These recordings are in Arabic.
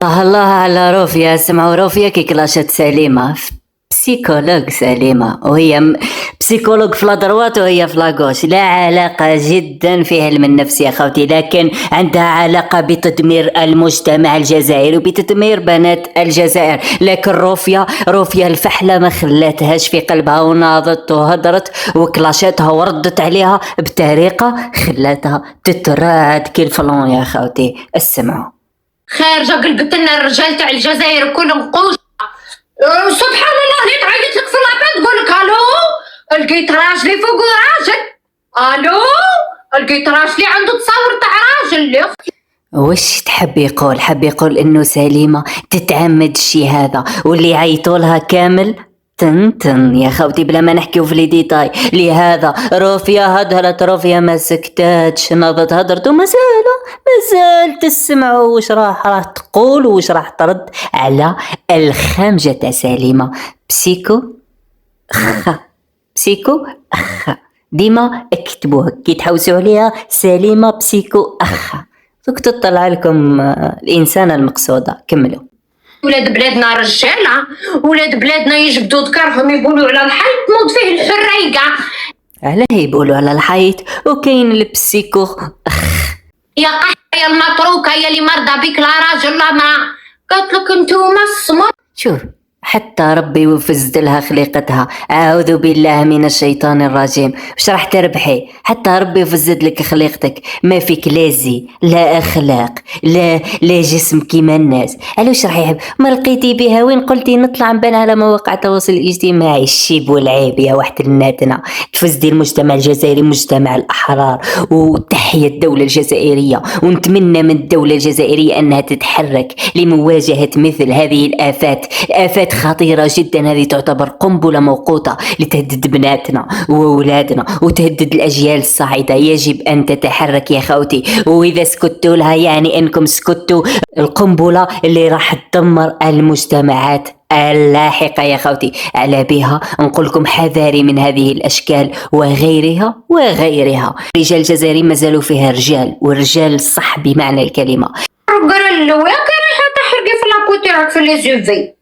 الله على روفيا. سمعوا روفيا كي كلاشت سليمة بسيكولوج سليمة، وهي بسيكولوج في لادروات وهي في لاغوش. لا علاقة جدا في علم النفس يا خوتي، لكن عندها علاقة بتدمير المجتمع الجزائري وبتدمير بنات الجزائر. لكن روفيا الفحلة ما خلاتهاش في قلبها، وناضت وهدرت وكلاشتها وردت عليها بطريقة خلاتها تتراد كي الفلون يا خوتي. اسمعوا. خارجه قلبت لنا الرجال تاع الجزائر كلهم قوش. سبحان الله، اللي تعيط لك في لابيد تقول لك الو لقيت راجلي فوق راجل، الو لقيت راجلي عنده تصور تاع راجل. يا اختي وش تحب يقول؟ حب يقول انه سليمة تتعمد الشي هذا، واللي يعيطوا لها كامل تن يا خوتي بلا ما نحكيو في لي ديتاي. لهذا روفيا هدرت، روفيا ما سكتاتش، نضت هدرت ومازال تسمعوا وش راح تقول وش راح ترد على الخامجة تاع سليمة. بسيكو أخا ديما اكتبوها كي تحوسوا عليها، سليمة بسيكو أخا، دوك تطلع لكم الإنسانة المقصودة. كملوا. ولاد بلادنا رجاله، ولاد بلادنا يجبدوا ذكرهم يقولوا على الحي تنوض فيه الحريقه. علاه يقولوا على الحيط وكاين البسيكو يا قحه يا المتروكه يا اللي مرضى بك لا راجل لا مرا، قالت لك انتوما الصمت. شوف حتى ربي وفزد لها خليقتها، أعوذ بالله من الشيطان الرجيم. وش راح تربحي؟ حتى ربي وفزد لك خليقتك، ما فيك لا زي لا أخلاق لا جسم كيما الناس. علاش راح يحب؟ ما لقيتي بها وين قلتي نطلع نبان على مواقع التواصل الاجتماعي؟ الشيب والعيب يا واحد الناتنا. تفزدي المجتمع الجزائري مجتمع الأحرار، وتحية الدولة الجزائرية، ونتمنى من الدولة الجزائرية أنها تتحرك لمواجهة مثل هذه الآفات خطيرة جدا. هذه تعتبر قنبلة موقوتة لتهدد بناتنا وأولادنا وتهدد الأجيال الصاعدة. يجب أن تتحرك يا خوتي، وإذا سكتوا لها يعني أنكم سكتوا القنبلة اللي راح تدمر المجتمعات اللاحقة يا خوتي. على بها نقولكم حذاري من هذه الأشكال وغيرها. رجال الجزائري ما زالوا فيها رجال، والرجال صح بمعنى الكلمة. قال له يا كان تحرقي في لابو تاعك في لي زوفي،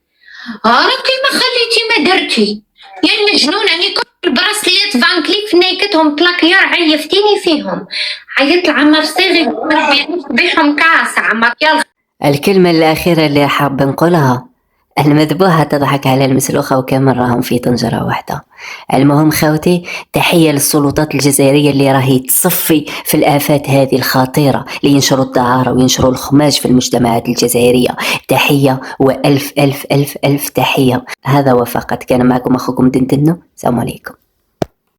راكي ما خليتي ما درتي يا المجنون. يعني كل البراسليات فان كليف نايكتهم طلاكيار عيفتيني فيهم. عيط لعمر صيغي بيهم كاس عمر. يلا الكلمة الأخيرة اللي حاب نقولها، المذبوحة تضحك على المسلوخة وكمان راهم في طنجرة واحدة. المهم خوتي، تحية للسلطات الجزائرية اللي راهي تصفي في الآفات هذه الخطيرة، لينشروا الدعارة وينشروا الخماج في المجتمعات الجزائرية. تحية وألف ألف ألف ألف تحية. هذا وفقط، كان معكم أخوكم دندنو. السلام عليكم.